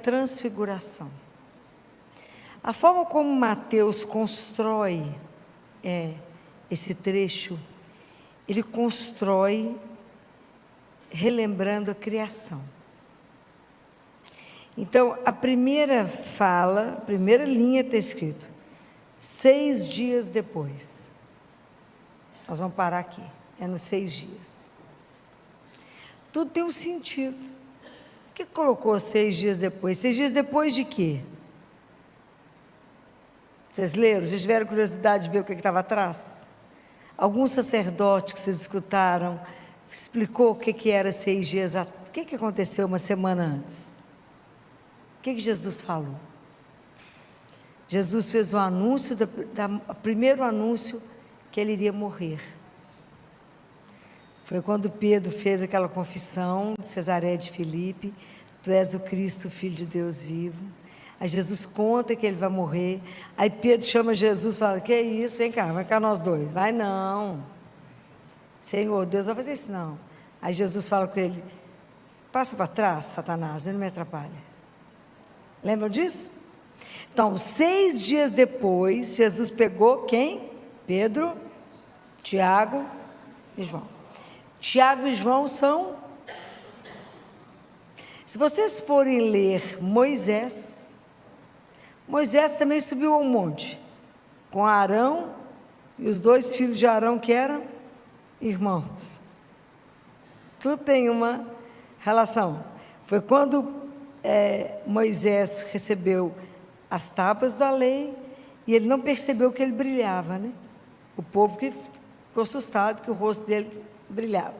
transfiguração. A forma como Mateus constrói esse trecho, ele constrói relembrando a criação. Então, a primeira fala, a primeira linha está escrito, 6 dias depois. Nós vamos parar aqui, é nos 6 dias. Tudo tem um sentido. Por que colocou 6 dias depois? 6 dias depois de quê? Vocês leram? Vocês tiveram curiosidade de ver o que estava atrás? Algum sacerdote que vocês escutaram explicou o que era 6 dias atrás. O que aconteceu uma semana antes? O que Jesus falou? Jesus fez o anúncio, o primeiro anúncio que ele iria morrer. Foi quando Pedro fez aquela confissão de Cesareia de Filipe, tu és o Cristo, o Filho de Deus vivo. Aí Jesus conta que ele vai morrer. Aí Pedro chama Jesus e fala, que é isso? Vem cá nós dois. Vai não. Senhor, Deus vai fazer isso não. Aí Jesus fala com ele, passa para trás, Satanás, ele não me atrapalha. Lembram disso? Então, 6 dias depois, Jesus pegou quem? Pedro, Tiago e João. Tiago e João são... Se vocês forem ler Moisés também subiu ao monte, com Arão e os 2 filhos de Arão que eram irmãos. Tudo tem uma relação. Foi quando Moisés recebeu as tábuas da lei e ele não percebeu que ele brilhava, né? O povo que ficou assustado que o rosto dele brilhava.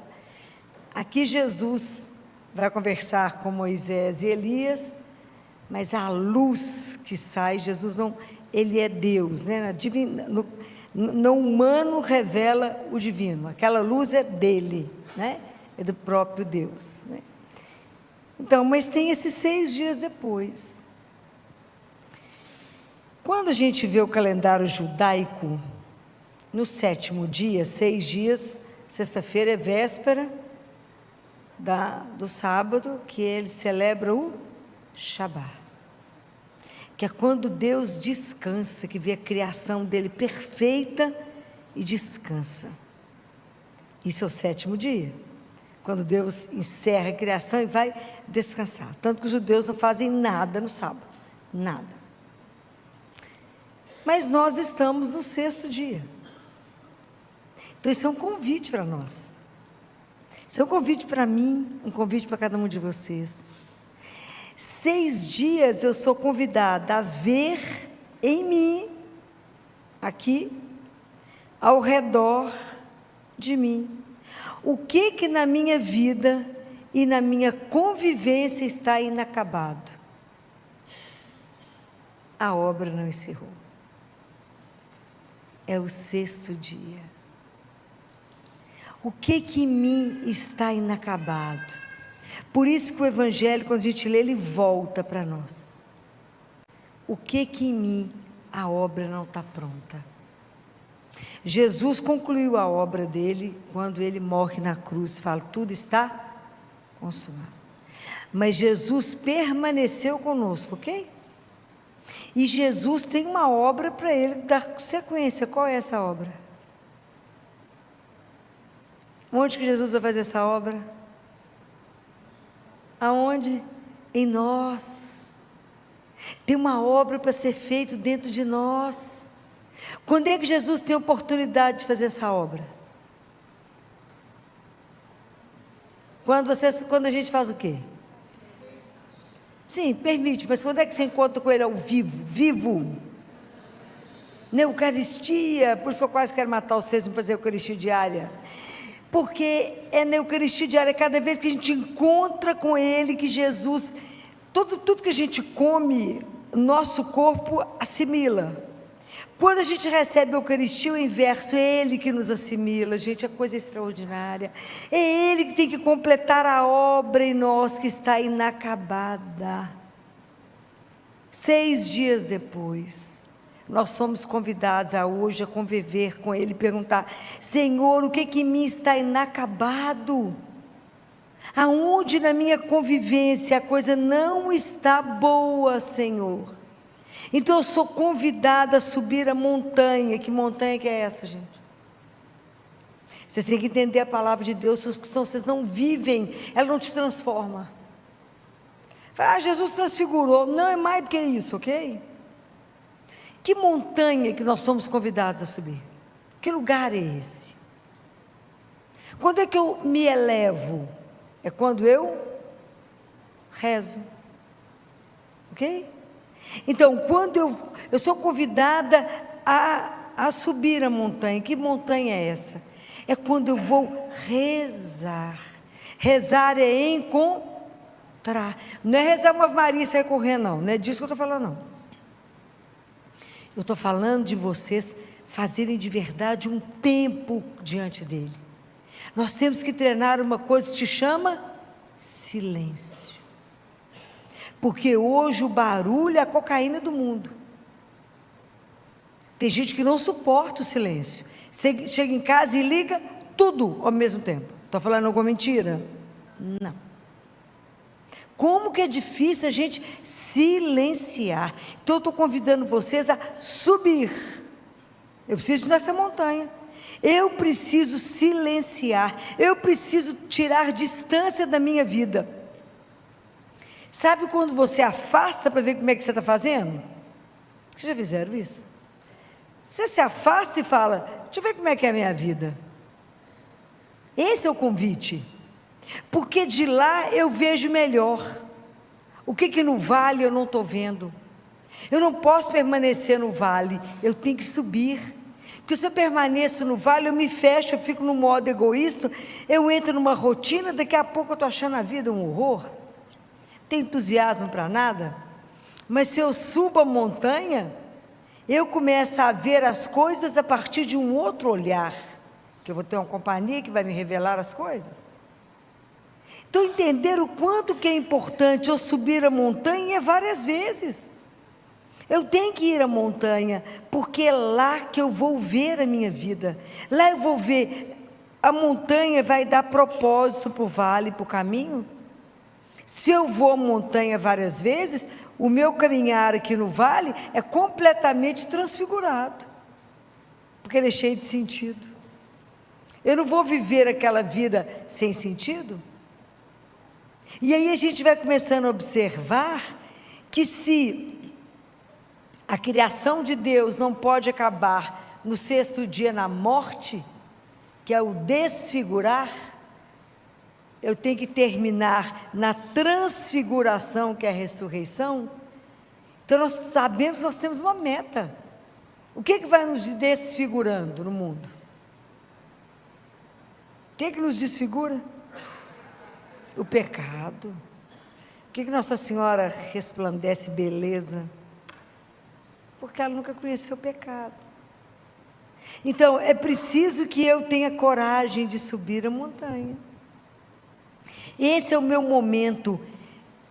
Aqui Jesus vai conversar com Moisés e Elias, mas a luz que sai, Jesus não, ele é Deus, né? No humano revela o divino, aquela luz é dele, né? É do próprio Deus, né? Então, mas tem esses 6 dias depois. Quando a gente vê o calendário judaico, no 7º dia, 6 dias, sexta-feira é véspera do sábado, que ele celebra o Shabá, que é quando Deus descansa, que vê a criação dele perfeita e descansa. Isso é o 7º dia, quando Deus encerra a criação e vai descansar. Tanto que os judeus não fazem nada no sábado, nada. Mas nós estamos no 6º dia. Então isso é um convite para nós. Isso é um convite para mim, um convite para cada um de vocês. 6 dias eu sou convidada a ver em mim, aqui, ao redor de mim, o que na minha vida e na minha convivência está inacabado. A obra não encerrou. É o 6º dia. O que em mim está inacabado? Por isso que o Evangelho, quando a gente lê, ele volta para nós. O que em mim a obra não está pronta? Jesus concluiu a obra dele quando ele morre na cruz, fala, tudo está consumado. Mas Jesus permaneceu conosco, ok? E Jesus tem uma obra para ele dar sequência. Qual é essa obra? Onde que Jesus vai fazer essa obra? Aonde? Em nós. Tem uma obra para ser feita dentro de nós. Quando é que Jesus tem a oportunidade de fazer essa obra? Quando a gente faz o quê? Sim, permite, mas quando é que você encontra com ele ao vivo? Vivo. Na Eucaristia, por isso que eu quase quero matar vocês, não fazer Eucaristia diária. Porque é na Eucaristia diária, cada vez que a gente encontra com ele, que Jesus, tudo que a gente come, nosso corpo assimila. Quando a gente recebe a Eucaristia, o inverso, é Ele que nos assimila, gente, é coisa extraordinária. É Ele que tem que completar a obra em nós que está inacabada. 6 dias depois, nós somos convidados a hoje a conviver com Ele e perguntar, Senhor, o que em mim está inacabado? Aonde na minha convivência a coisa não está boa, Senhor. Então eu sou convidada a subir a montanha. Que montanha que é essa, gente? Vocês têm que entender a palavra de Deus, porque senão vocês não vivem, ela não te transforma. Jesus transfigurou. Não, é mais do que isso, ok? Que montanha que nós somos convidados a subir? Que lugar é esse? Quando é que eu me elevo? É quando eu rezo, ok? Então, quando eu sou convidada a subir a montanha. Que montanha é essa? É quando eu vou rezar. Rezar é encontrar. Não é rezar uma Ave Maria e sair correndo, não. Não é disso que eu estou falando, não. Eu estou falando de vocês fazerem de verdade um tempo diante dele. Nós temos que treinar uma coisa que se chama silêncio. Porque hoje o barulho é a cocaína do mundo. Tem gente que não suporta o silêncio. Chega em casa e liga tudo ao mesmo tempo. Estou falando alguma mentira? Não. Como que é difícil a gente silenciar. Então eu estou convidando vocês a subir. Eu preciso dessa montanha. Eu preciso silenciar. Eu preciso tirar distância da minha vida. Sabe quando você afasta para ver como é que você está fazendo? Vocês já fizeram isso? Você se afasta e fala: deixa eu ver como é que é a minha vida. Esse é o convite. Porque de lá eu vejo melhor. O que no vale eu não estou vendo. Eu não posso permanecer no vale, eu tenho que subir. Porque se eu permaneço no vale, eu me fecho, eu fico no modo egoísta, eu entro numa rotina, daqui a pouco eu estou achando a vida um horror. Não tenho entusiasmo para nada. Mas se eu subo a montanha, eu começo a ver as coisas a partir de um outro olhar. Que eu vou ter uma companhia que vai me revelar as coisas. Então, entender o quanto que é importante eu subir a montanha é várias vezes. Eu tenho que ir à montanha, porque é lá que eu vou ver a minha vida. Lá eu vou ver, a montanha vai dar propósito para o vale, para o caminho. Se eu vou à montanha várias vezes, o meu caminhar aqui no vale é completamente transfigurado, porque ele é cheio de sentido. Eu não vou viver aquela vida sem sentido. E aí a gente vai começando a observar que se a criação de Deus não pode acabar no sexto dia na morte, que é o desfigurar, eu tenho que terminar na transfiguração, que é a ressurreição. Então nós sabemos que nós temos uma meta. O que vai nos desfigurando no mundo? O que nos desfigura? O pecado. Por que Nossa Senhora resplandece beleza? Porque ela nunca conheceu o pecado. Então é preciso que eu tenha coragem de subir a montanha. Esse é o meu momento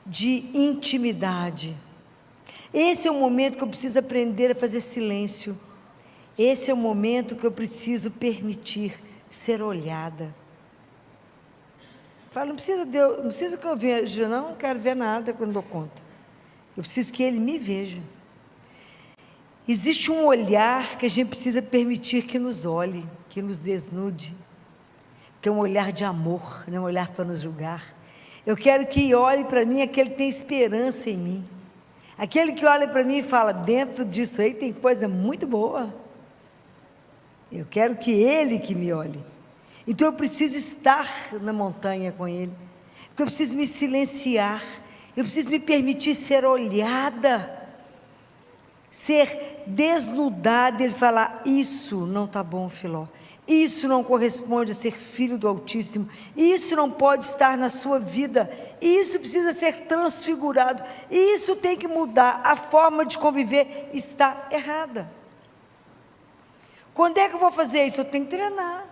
de intimidade. Esse é o momento que eu preciso aprender a fazer silêncio. Esse é o momento que eu preciso permitir ser olhada. Fala, não precisa que eu veja, não quero ver nada quando dou conta. Eu preciso que ele me veja. Existe um olhar que a gente precisa permitir que nos olhe, que nos desnude, que é um olhar de amor, não é um olhar para nos julgar. Eu quero que olhe para mim aquele que tem esperança em mim, aquele que olha para mim e fala: dentro disso aí tem coisa muito boa. Eu quero que ele que me olhe. Então eu preciso estar na montanha com ele, porque eu preciso me silenciar, eu preciso me permitir ser olhada, ser desnudada. Ele falar: isso não está bom, Filó, isso não corresponde a ser filho do Altíssimo, isso não pode estar na sua vida, isso precisa ser transfigurado, isso tem que mudar, a forma de conviver está errada. Quando é que eu vou fazer isso? Eu tenho que treinar.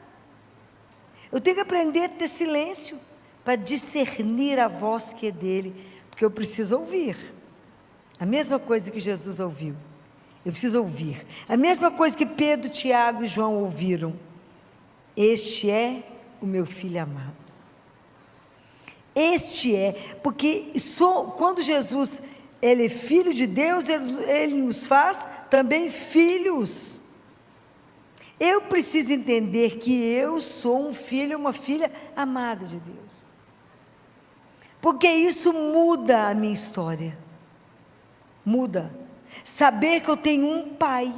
Eu tenho que aprender a ter silêncio para discernir a voz que é dele, porque eu preciso ouvir a mesma coisa que Jesus ouviu. Eu preciso ouvir a mesma coisa que Pedro, Tiago e João ouviram: este é o meu filho amado. Este é, porque quando Jesus, ele é filho de Deus, ele nos faz também filhos. Eu preciso entender que eu sou um filho, uma filha amada de Deus, porque isso muda a minha história, muda, saber que eu tenho um pai,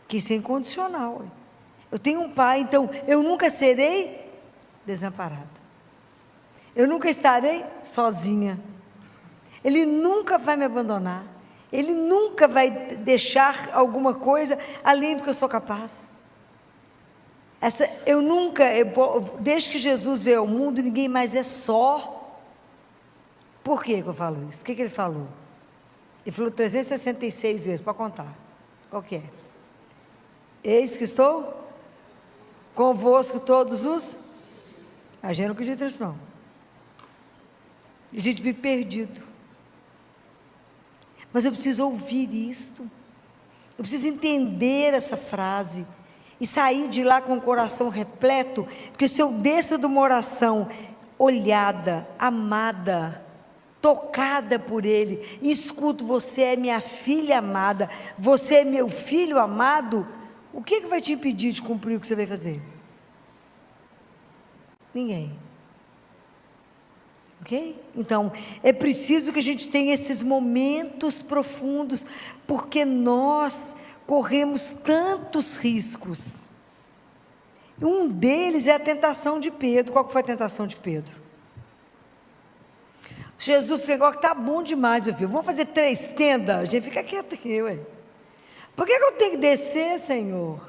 que isso é incondicional, eu tenho um pai, então eu nunca serei desamparado, eu nunca estarei sozinha, Ele nunca vai me abandonar, Ele nunca vai deixar alguma coisa além do que eu sou capaz. Desde que Jesus veio ao mundo, ninguém mais é só. Por que eu falo isso? O que ele falou? Ele falou 366 vezes, para contar. Qual que é? Eis que estou convosco todos os... A gente não acredita nisso não. A gente vive perdido. Mas eu preciso ouvir isto, eu preciso entender essa frase, e sair de lá com o coração repleto, porque se eu desço de uma oração olhada, amada, tocada por Ele, e escuto, você é minha filha amada, você é meu filho amado, o que vai te impedir de cumprir o que você vai fazer? Ninguém. Ok? Então, é preciso que a gente tenha esses momentos profundos, porque nós corremos tantos riscos. Um deles é a tentação de Pedro. Qual que foi a tentação de Pedro? Jesus chegou, que está bom demais, meu filho, vamos fazer 3 tendas, a gente fica quieto aqui, ué. Por que eu tenho que descer, Senhor?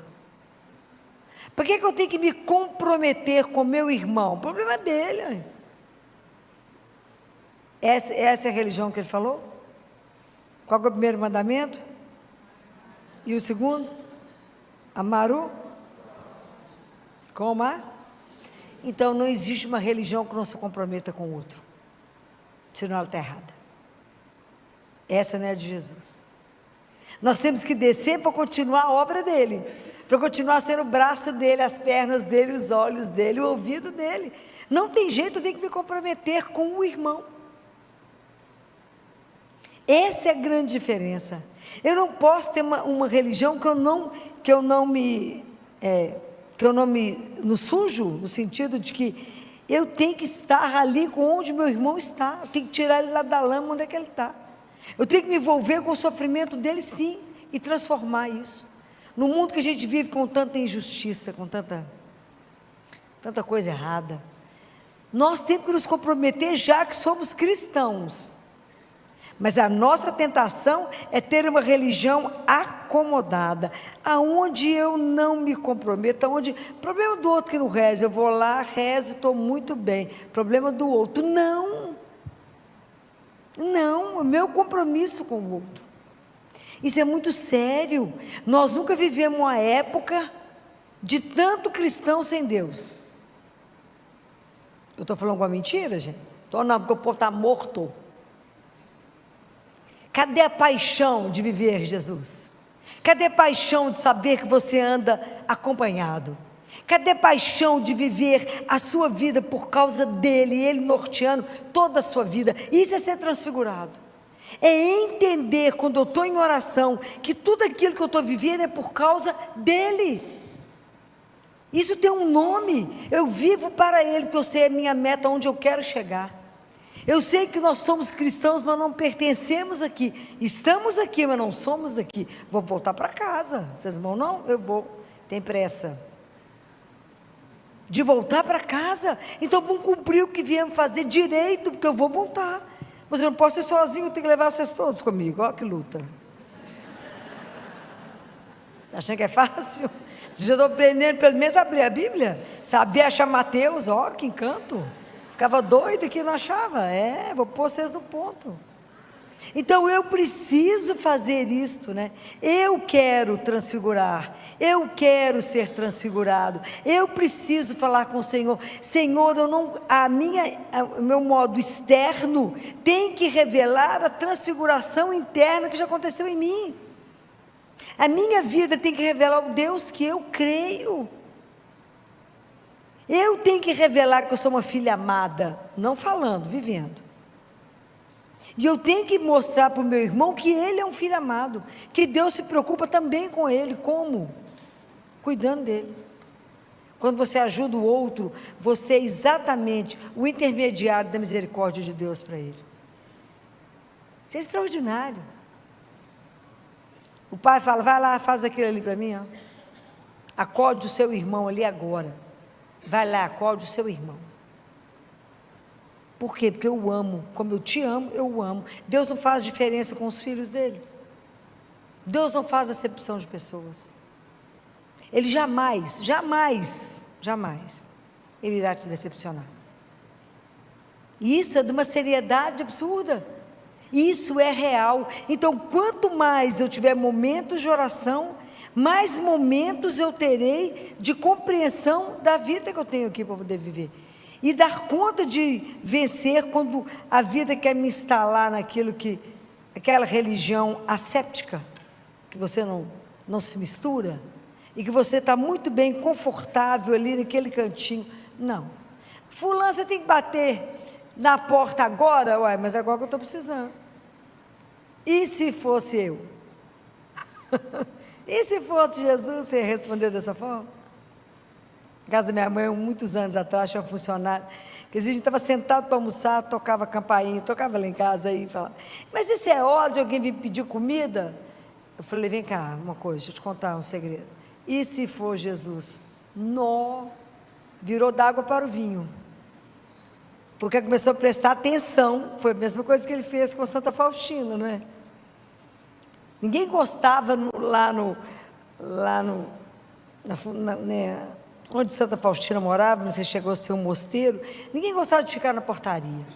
Por que eu tenho que me comprometer com meu irmão? O problema é dele, ué. Essa é a religião que ele falou? Qual é o primeiro mandamento? E o segundo? Amaru? Com amar? Então não existe uma religião que não se comprometa com o outro, senão ela está errada. Essa não é a de Jesus. Nós temos que descer para continuar a obra dele, para continuar sendo o braço dele, as pernas dele, os olhos dele, o ouvido dele. Não tem jeito, eu tenho que me comprometer com o irmão. Essa é a grande diferença. Eu não posso ter uma religião que eu não me sujo, no sentido de que eu tenho que estar ali com onde meu irmão está, eu tenho que tirar ele lá da lama onde é que ele está, eu tenho que me envolver com o sofrimento dele, sim, e transformar isso. No mundo que a gente vive com tanta injustiça, com tanta coisa errada, nós temos que nos comprometer, já que somos cristãos. Mas a nossa tentação é ter uma religião acomodada, aonde eu não me comprometo, problema do outro que não reza, eu vou lá, rezo, estou muito bem, problema do outro, não, o meu compromisso com o outro, isso é muito sério. Nós nunca vivemos uma época de tanto cristão sem Deus. Eu estou falando alguma mentira, gente? Não, porque o povo está morto. Cadê a paixão de viver Jesus? Cadê a paixão de saber que você anda acompanhado? Cadê a paixão de viver a sua vida por causa dele, ele norteando toda a sua vida? Isso é ser transfigurado. É entender, quando eu estou em oração, que tudo aquilo que eu estou vivendo é por causa dele. Isso tem um nome. Eu vivo para ele, porque eu sei a minha meta, onde eu quero chegar. Eu sei que nós somos cristãos, mas não pertencemos aqui. Estamos aqui, mas não somos daqui. Vou voltar para casa. Vocês vão? Não? Eu vou. Tem pressa de voltar para casa. Então vamos cumprir o que viemos fazer direito, porque eu vou voltar. Mas eu não posso ir sozinho, eu tenho que levar vocês todos comigo. Olha que luta. Está achando que é fácil? Já estou aprendendo pelo menos a abrir a Bíblia. Sabia achar Mateus, ó, que encanto. Ficava doido que não achava. Vou pôr vocês no ponto. Então eu preciso fazer isto, né? Eu quero transfigurar, eu quero ser transfigurado, eu preciso falar com o Senhor. Senhor, o meu modo externo tem que revelar a transfiguração interna que já aconteceu em mim. A minha vida tem que revelar o Deus que eu creio. Eu tenho que revelar que eu sou uma filha amada, não falando, vivendo. E eu tenho que mostrar para o meu irmão que ele é um filho amado, que Deus se preocupa também com ele. Como? Cuidando dele. Quando você ajuda o outro, você é exatamente o intermediário da misericórdia de Deus para ele. Isso é extraordinário. O pai fala, vai lá, faz aquilo ali para mim, ó. Acorde o seu irmão ali agora. Vai lá, acorde o seu irmão. Por quê? Porque eu o amo. Como eu te amo, eu o amo. Deus não faz diferença com os filhos dele. Deus não faz acepção de pessoas. Ele jamais, ele irá te decepcionar. E isso é de uma seriedade absurda. Isso é real. Então, quanto mais eu tiver momentos de oração, mais momentos eu terei de compreensão da vida que eu tenho aqui para poder viver. E dar conta de vencer quando a vida quer me instalar naquilo que, aquela religião asséptica, que você não se mistura, e que você está muito bem confortável ali naquele cantinho. Não. Fulano, você tem que bater na porta agora? Uai, mas agora que eu estou precisando. E se fosse eu? E se fosse Jesus, você ia responder dessa forma? Na casa da minha mãe, muitos anos atrás, tinha um funcionário, que a gente estava sentado para almoçar, tocava campainha, tocava lá em casa aí, falava, mas isso é hora de alguém vir pedir comida? Eu falei, vem cá, uma coisa, deixa eu te contar um segredo. E se for Jesus? Nó, virou d'água para o vinho. Porque começou a prestar atenção, foi a mesma coisa que ele fez com Santa Faustina, não é? Ninguém gostava onde Santa Faustina morava, não sei se chegou a ser um mosteiro, ninguém gostava de ficar na portaria.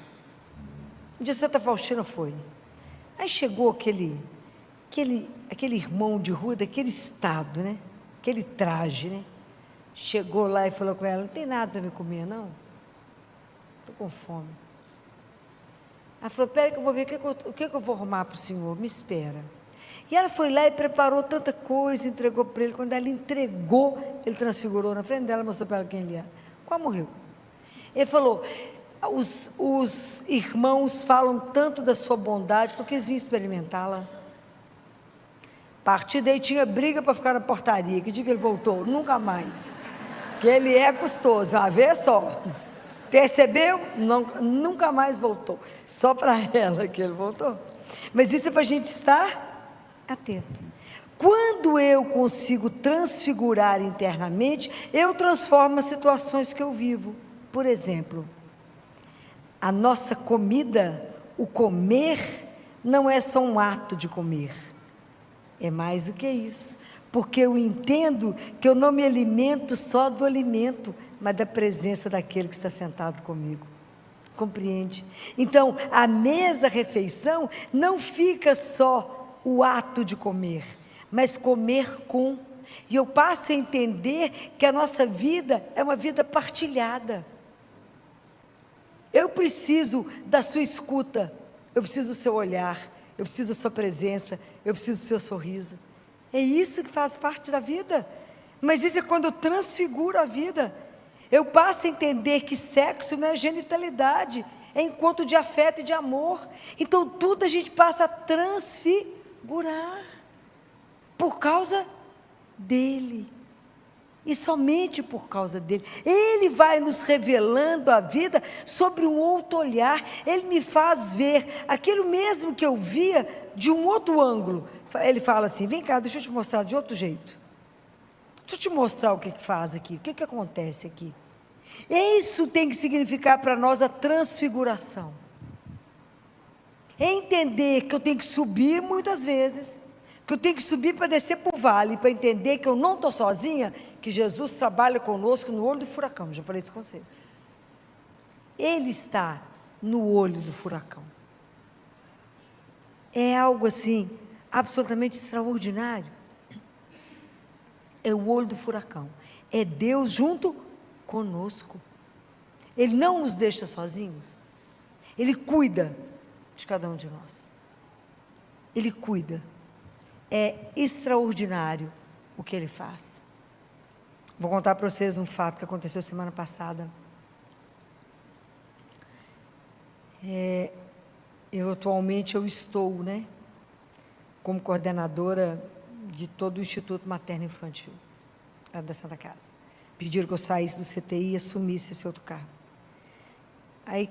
Um dia Santa Faustina foi. Aí chegou aquele irmão de rua, daquele estado, né? Aquele traje, né? Chegou lá e falou com ela, não tem nada para me comer, não? Estou com fome. Ela falou, espera que eu vou ver o que eu vou arrumar para o senhor, me espera. E ela foi lá e preparou tanta coisa, entregou para ele. Quando ela entregou, ele transfigurou na frente dela, mostrou para ela quem ele era. Quase morreu. Ele falou, os irmãos falam tanto da sua bondade, porque eles vinham experimentá-la. A partir daí tinha briga para ficar na portaria. Que dia que ele voltou? Nunca mais. Porque ele é custoso, uma vez só. Percebeu? Nunca mais voltou. Só para ela que ele voltou. Mas isso é para a gente estar atento. Quando eu consigo transfigurar internamente, eu transformo as situações que eu vivo. Por exemplo, a nossa comida, o comer, não é só um ato de comer. É mais do que isso, porque eu entendo que eu não me alimento só do alimento, mas da presença daquele que está sentado comigo. Compreende? Então, a mesa, a refeição, não fica só o ato de comer, mas comer com. E eu passo a entender que a nossa vida é uma vida partilhada. Eu preciso da sua escuta, eu preciso do seu olhar, eu preciso da sua presença, eu preciso do seu sorriso. É isso que faz parte da vida. Mas isso é quando eu transfiguro a vida. Eu passo a entender que sexo não é genitalidade, é encontro de afeto e de amor. Então tudo a gente passa a transfigurar por causa dele. E somente por causa dele. Ele vai nos revelando a vida sobre um outro olhar. Ele me faz ver aquilo mesmo que eu via de um outro ângulo. Ele fala assim, vem cá, deixa eu te mostrar de outro jeito. Deixa eu te mostrar o que faz aqui, o que acontece aqui. Isso tem que significar para nós a transfiguração. É entender que eu tenho que subir muitas vezes, que eu tenho que subir para descer para o vale, para entender que eu não estou sozinha, que Jesus trabalha conosco no olho do furacão, já falei isso com vocês. Ele está no olho do furacão. É algo assim, absolutamente extraordinário. É o olho do furacão, é Deus junto conosco. Ele não nos deixa sozinhos, Ele cuida de cada um de nós, Ele cuida. É extraordinário o que Ele faz. Vou contar para vocês um fato que aconteceu semana passada. Atualmente eu estou, né, como coordenadora de todo o Instituto Materno Infantil, lá da Santa Casa. Pediram que eu saísse do CTI e assumisse esse outro cargo. Aí,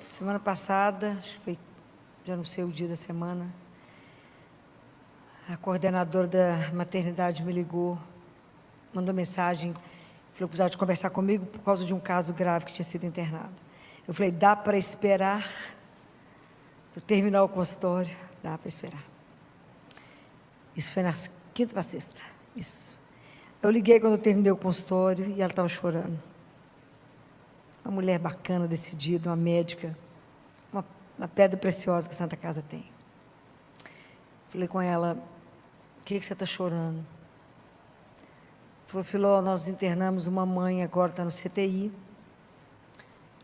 semana passada, acho que foi, já não sei o dia da semana, a coordenadora da maternidade me ligou, mandou mensagem, falou que precisava de conversar comigo por causa de um caso grave que tinha sido internado. Eu falei, dá para esperar eu terminar o consultório? Dá para esperar. Isso foi na quinta para sexta, isso. Eu liguei quando eu terminei o consultório e ela estava chorando. Uma mulher bacana, decidida, uma médica, uma pedra preciosa que a Santa Casa tem. Falei com ela, por que você está chorando? Falou, Filó, nós internamos uma mãe, agora está no CTI,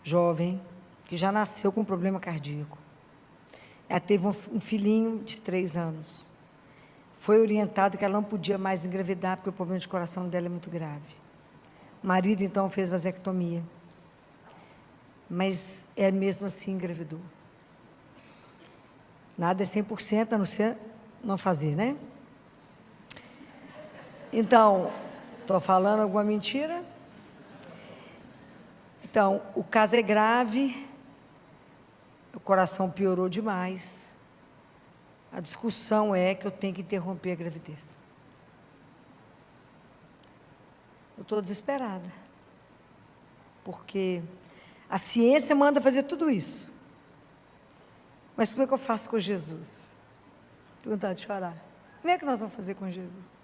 jovem, que já nasceu com problema cardíaco. Ela teve um filhinho de 3 anos. Foi orientada que ela não podia mais engravidar, porque o problema de coração dela é muito grave. O marido, então, fez vasectomia. Mas, mesmo assim, engravidou. Nada é 100%, a não ser não fazer, né? Então, estou falando alguma mentira? Então, o caso é grave, o coração piorou demais. A discussão é que eu tenho que interromper a gravidez. Eu estou desesperada, porque a ciência manda fazer tudo isso. Mas como é que eu faço com Jesus? Tenho vontade de chorar. Como é que nós vamos fazer com Jesus?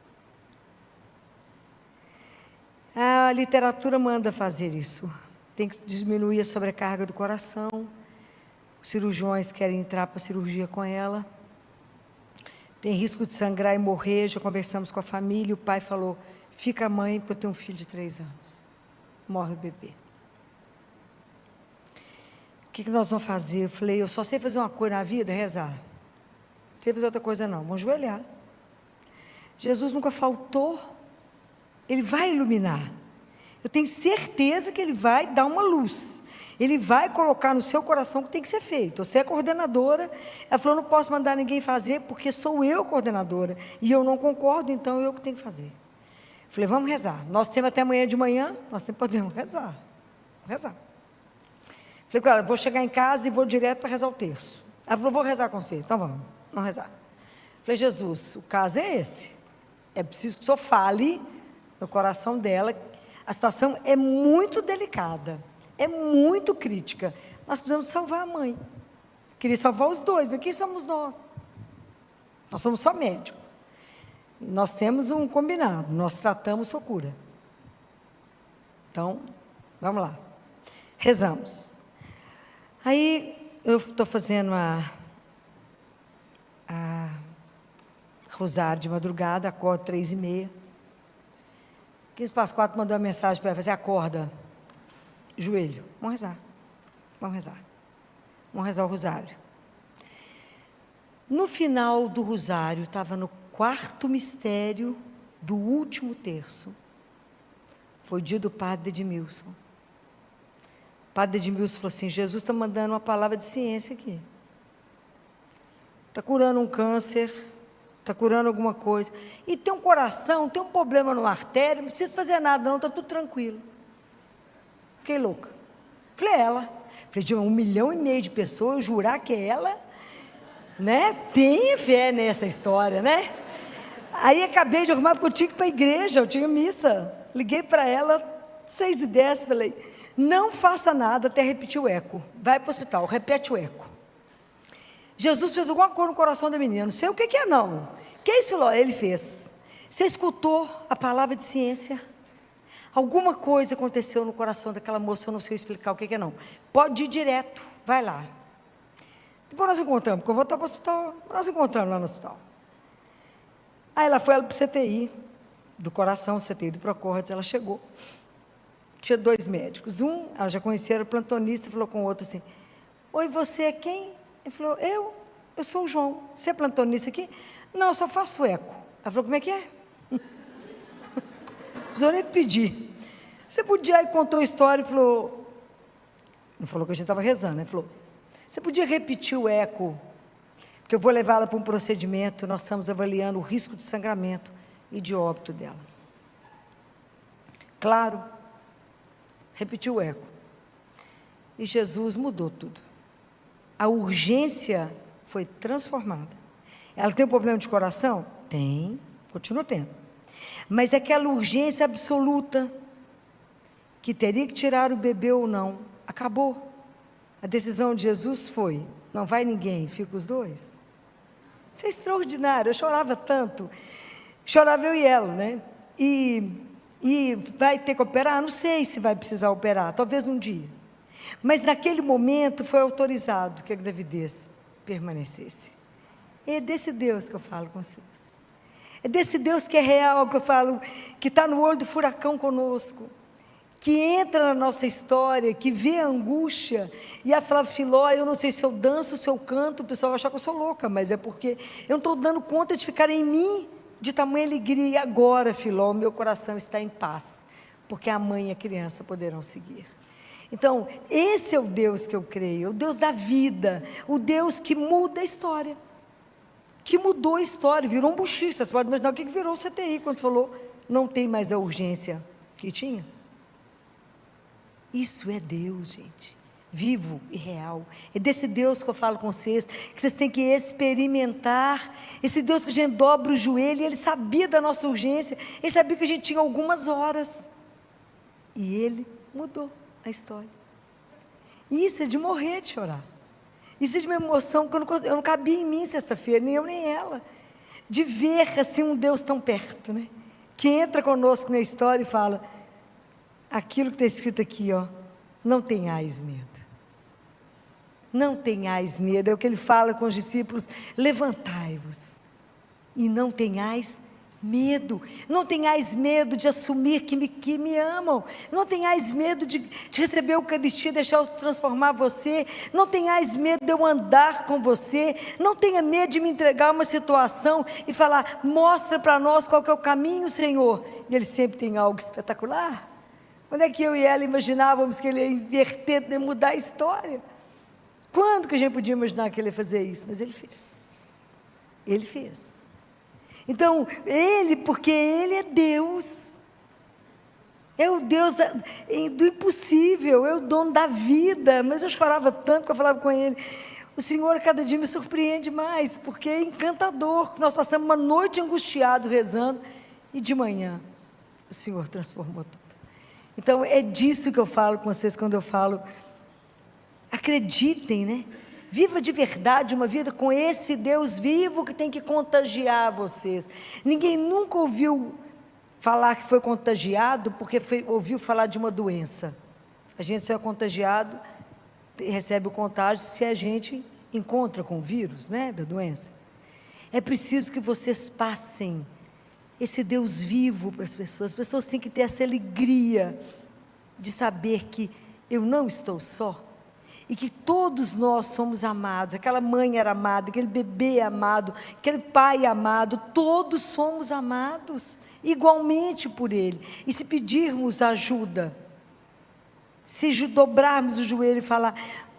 A literatura manda fazer isso. Tem que diminuir a sobrecarga do coração. Os cirurgiões querem entrar para a cirurgia com ela. Tem risco de sangrar e morrer. Já conversamos com a família. O pai falou, fica a mãe, porque eu tenho um filho de 3 anos. Morre o bebê. O que nós vamos fazer? Eu falei, eu só sei fazer uma coisa na vida, rezar. Não sei fazer outra coisa não, vamos ajoelhar. Jesus nunca faltou. Ele vai iluminar. Eu tenho certeza que Ele vai dar uma luz. Ele vai colocar no seu coração o que tem que ser feito. Você é coordenadora. Ela falou, não posso mandar ninguém fazer, porque sou eu coordenadora. E eu não concordo, então eu que tenho que fazer. Eu falei, vamos rezar. Nós temos até amanhã de manhã, nós podemos rezar. Rezar. Falei com ela, vou chegar em casa e vou direto para rezar o terço. Ela falou, vou rezar com você. Então vamos rezar. Falei, Jesus, o caso é esse. É preciso que o Senhor fale no coração dela. A situação é muito delicada, é muito crítica. Nós precisamos salvar a mãe. Queria salvar os dois, mas quem somos nós? Nós somos só médicos. Nós temos um combinado, nós tratamos, sua cura. Então, vamos lá. Rezamos. Aí, eu estou fazendo a rosário de madrugada, acordo 3h30. 15:04 mandou uma mensagem para ela, você acorda, joelho, vamos rezar, vamos rezar o rosário. No final do rosário, estava no 4º mistério do último terço, foi o dia do padre Edmilson. O padre Edmilson falou assim, Jesus está mandando uma palavra de ciência aqui, está curando um câncer, está curando alguma coisa, e tem um coração, tem um problema no artério, não precisa fazer nada não, está tudo tranquilo. Fiquei louca. Falei, ela. Falei, de 1,5 milhão de pessoas, eu jurar que é ela, né? Tenha fé nessa história, né? Aí acabei de arrumar, porque eu tinha que ir para a igreja, eu tinha missa. Liguei para ela, 6h10, falei, não faça nada até repetir o eco. Vai para o hospital, repete o eco. Jesus fez alguma coisa no coração da menina, não sei o que é não. Que é isso, Filó? Ele fez. Você escutou a palavra de ciência? Alguma coisa aconteceu no coração daquela moça, eu não sei explicar o que é não. Pode ir direto, vai lá. Depois nós encontramos, porque eu vou estar para o hospital, nós encontramos lá no hospital. Aí ela foi para o CTI, do coração, CTI do Procórdia, ela chegou. Tinha 2 médicos, ela já conhecia, era plantonista, falou com o outro assim, oi, você é quem? Ele falou, eu sou o João, você é plantonista aqui? Não, eu só faço eco. Ela falou, como é que é? precisou nem pedir. Você podia, aí contou a história e falou, não falou que a gente estava rezando, né? Falou, você podia repetir o eco, porque eu vou levá-la para um procedimento, nós estamos avaliando o risco de sangramento e de óbito dela. Claro, repetiu o eco. E Jesus mudou tudo. A urgência foi transformada. Ela tem um problema de coração? Tem, continua tendo. Mas aquela urgência absoluta, que teria que tirar o bebê ou não, acabou. A decisão de Jesus foi, não vai ninguém, fica os dois. Isso é extraordinário, eu chorava tanto. Chorava eu e ela, né? E vai ter que operar? Não sei se vai precisar operar, talvez um dia. Mas naquele momento foi autorizado que a gravidez permanecesse. É desse Deus que eu falo com vocês. É desse Deus que é real, que eu falo, que está no olho do furacão conosco, que entra na nossa história, que vê a angústia. E a Flávia Filó, eu não sei se eu danço, se eu canto, o pessoal vai achar que eu sou louca, mas é porque eu não estou dando conta de ficar em mim de tamanha alegria. E agora, Filó, meu coração está em paz, porque a mãe e a criança poderão seguir. Então, esse é o Deus que eu creio, o Deus da vida, o Deus que muda a história, que mudou a história, virou um buchicho. Você pode imaginar o que virou o CTI, quando falou, não tem mais a urgência que tinha. Isso é Deus, gente, vivo e real. É desse Deus que eu falo com vocês, que vocês têm que experimentar, esse Deus que a gente dobra o joelho, e Ele sabia da nossa urgência, Ele sabia que a gente tinha algumas horas, e Ele mudou a história. E isso é de morrer de chorar. Isso é de uma emoção que eu não cabia em mim sexta-feira, nem eu nem ela, de ver assim um Deus tão perto, né? Que entra conosco na história e fala, aquilo que está escrito aqui, ó, não tenhais medo. Não tenhais medo, é o que Ele fala com os discípulos, levantai-vos e não tenhais medo. Não tenhais medo de assumir que me amam. Não tenhais medo de receber a Eucaristia e deixar-os transformar você. Não tenhais medo de eu andar com você. Não tenha medo de me entregar uma situação e falar, mostra para nós qual que é o caminho, Senhor. E Ele sempre tem algo espetacular. Quando é que eu e ela imaginávamos que Ele ia inverter, mudar a história? Quando que a gente podia imaginar que Ele ia fazer isso? Mas Ele fez. Ele fez. Então, Ele, porque Ele é Deus, é o Deus do impossível, é o dono da vida. Mas eu chorava tanto que eu falava com Ele, o Senhor cada dia me surpreende mais, porque é encantador. Nós passamos uma noite angustiado rezando, e de manhã o Senhor transformou tudo. Então, é disso que eu falo com vocês quando eu falo, acreditem, né? Viva de verdade uma vida com esse Deus vivo que tem que contagiar vocês. Ninguém nunca ouviu falar que foi contagiado porque ouviu falar de uma doença. A gente só é contagiado, recebe o contágio se a gente encontra com o vírus, né, da doença. É preciso que vocês passem esse Deus vivo para as pessoas. As pessoas têm que ter essa alegria de saber que eu não estou só, e que todos nós somos amados. Aquela mãe era amada, aquele bebê é amado, aquele pai é amado, todos somos amados igualmente por Ele. E se pedirmos ajuda, se dobrarmos o joelho e falar,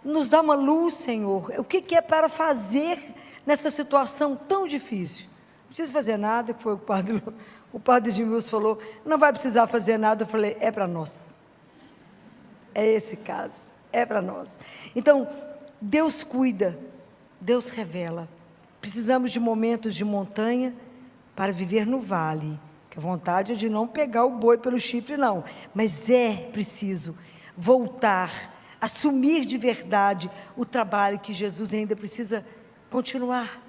nos dá uma luz, Senhor, o que é para fazer nessa situação tão difícil? Não precisa fazer nada, que foi o padre Edmilson falou, não vai precisar fazer nada. Eu falei, é para nós, é esse caso, é para nós. Então, Deus cuida, Deus revela. Precisamos de momentos de montanha para viver no vale, que a vontade é de não pegar o boi pelo chifre, não, mas é preciso voltar, assumir de verdade o trabalho que Jesus ainda precisa continuar.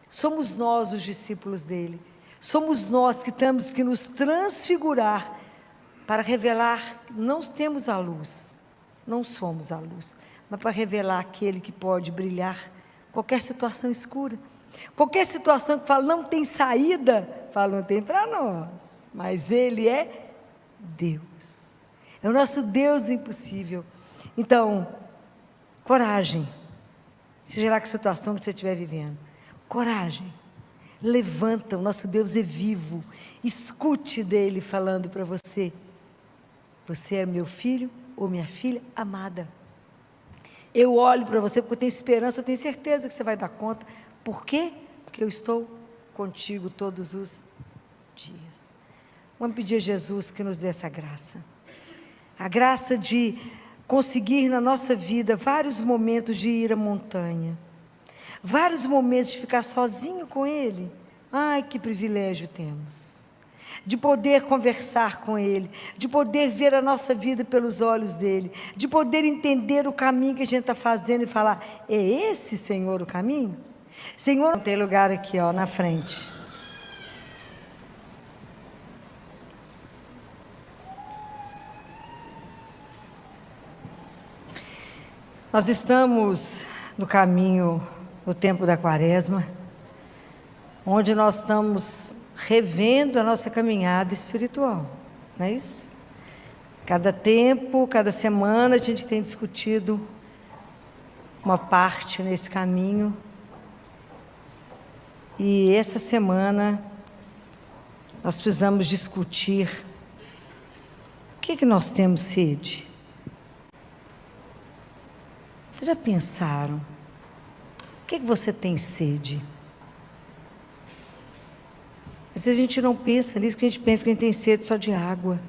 Somos nós os discípulos dele, somos nós que temos que nos transfigurar para revelar, não temos a luz, não somos a luz, mas para revelar aquele que pode brilhar qualquer situação escura, qualquer situação que fala não tem saída, fala não tem para nós, mas Ele é Deus, é o nosso Deus impossível. Então, coragem, seja lá que situação que você estiver vivendo, coragem, Levanta, o nosso Deus é vivo. Escute dele falando para você: você é meu filho ou minha filha amada. Eu olho para você porque eu tenho esperança, eu tenho certeza que você vai dar conta. Por quê? Porque eu estou contigo todos os dias. Vamos pedir a Jesus que nos dê essa graça. A graça de conseguir na nossa vida vários momentos de ir à montanha. Vários momentos de ficar sozinho com Ele. Ai, que privilégio temos. De poder conversar com Ele, de poder ver a nossa vida pelos olhos dEle, de poder entender o caminho que a gente está fazendo e falar: é esse, Senhor, o caminho? Senhor, não tem lugar aqui, ó, na frente. Nós estamos no caminho, no tempo da Quaresma, onde nós estamos revendo a nossa caminhada espiritual, não é isso? Cada tempo, cada semana a gente tem discutido uma parte nesse caminho, e essa semana nós precisamos discutir o que nós temos sede. Vocês já pensaram? O que você tem sede? Às vezes a gente não pensa nisso, que a gente pensa que a gente tem sede só de água.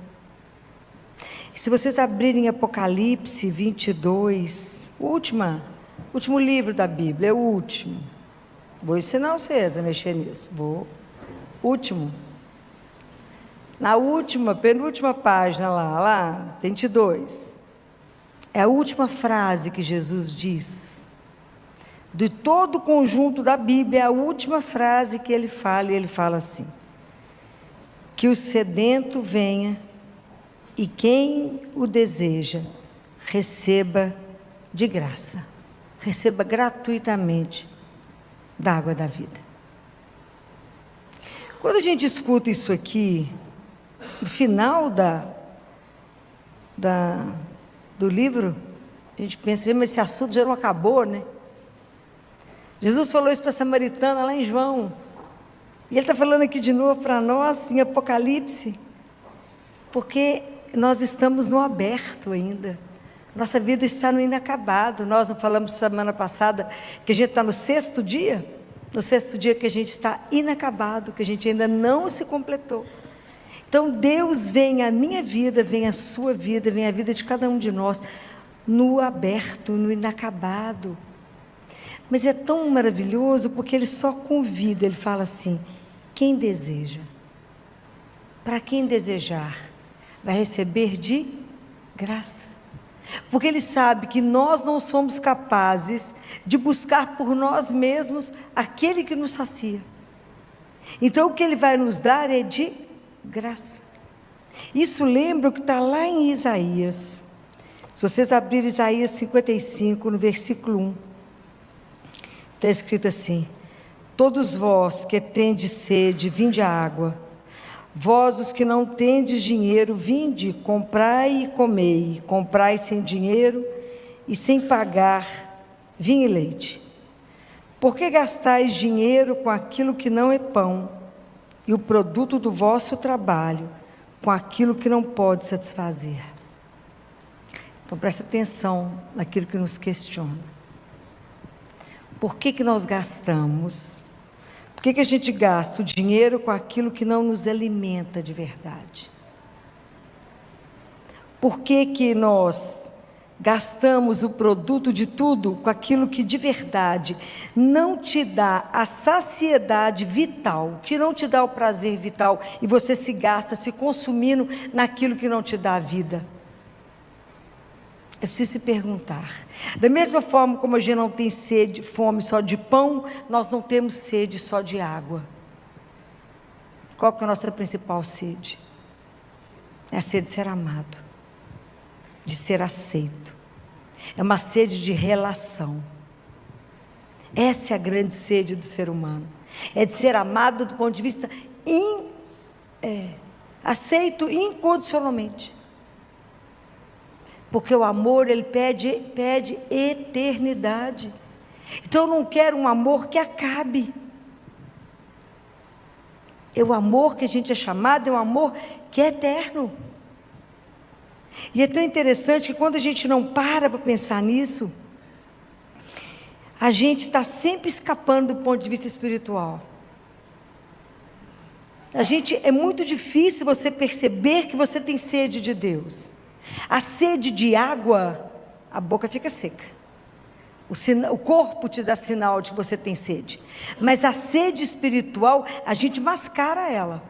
E se vocês abrirem Apocalipse 22, o último livro da Bíblia, é o último. Vou ensinar vocês a mexer nisso. Último. Na penúltima página lá, 22. É a última frase que Jesus diz. De todo o conjunto da Bíblia, é a última frase que ele fala, e ele fala assim: que o sedento venha e quem o deseja receba de graça, receba gratuitamente da água da vida. Quando a gente escuta isso aqui, no final do livro, a gente pensa: mas esse assunto já não acabou, né? Jesus falou isso para a samaritana lá em João, e Ele está falando aqui de novo para nós em Apocalipse, porque nós estamos no aberto ainda, nossa vida está no inacabado. Nós não falamos semana passada que a gente está no sexto dia que a gente está inacabado, que a gente ainda não se completou. Então Deus vem à minha vida, vem à sua vida, vem à vida de cada um de nós, no aberto, no inacabado. Mas é tão maravilhoso porque Ele só convida, Ele fala assim: quem deseja, para quem desejar, vai receber de graça. Porque Ele sabe que nós não somos capazes de buscar por nós mesmos aquele que nos sacia. Então o que Ele vai nos dar é de graça. Isso lembra o que está lá em Isaías. Se vocês abrirem Isaías 55, no versículo 1, está escrito assim: todos vós que tendes sede, vinde à água. Vós os que não tendes dinheiro, vinde, comprai e comei. Comprai sem dinheiro e sem pagar vinho e leite. Por que gastais dinheiro com aquilo que não é pão, e o produto do vosso trabalho com aquilo que não pode satisfazer? Então presta atenção naquilo que nos questiona. Por que nós gastamos? Por que a gente gasta o dinheiro com aquilo que não nos alimenta de verdade? Por que nós gastamos o produto de tudo com aquilo que de verdade não te dá a saciedade vital, que não te dá o prazer vital, e você se gasta se consumindo naquilo que não te dá a vida? É preciso se perguntar. Da mesma forma como a gente não tem sede, fome só de pão, nós não temos sede só de água. Qual que é a nossa principal sede? É a sede de ser amado, de ser aceito. É uma sede de relação. Essa é a grande sede do ser humano. É de ser amado do ponto de vista aceito incondicionalmente. Porque o amor, ele pede eternidade. Então eu não quero um amor que acabe. É o amor que a gente é chamado, é um amor que é eterno. E é tão interessante que quando a gente não para pensar nisso, a gente está sempre escapando do ponto de vista espiritual. É muito difícil você perceber que você tem sede de Deus. A sede de água, a boca fica seca. O corpo te dá sinal de que você tem sede. Mas a sede espiritual, a gente mascara ela.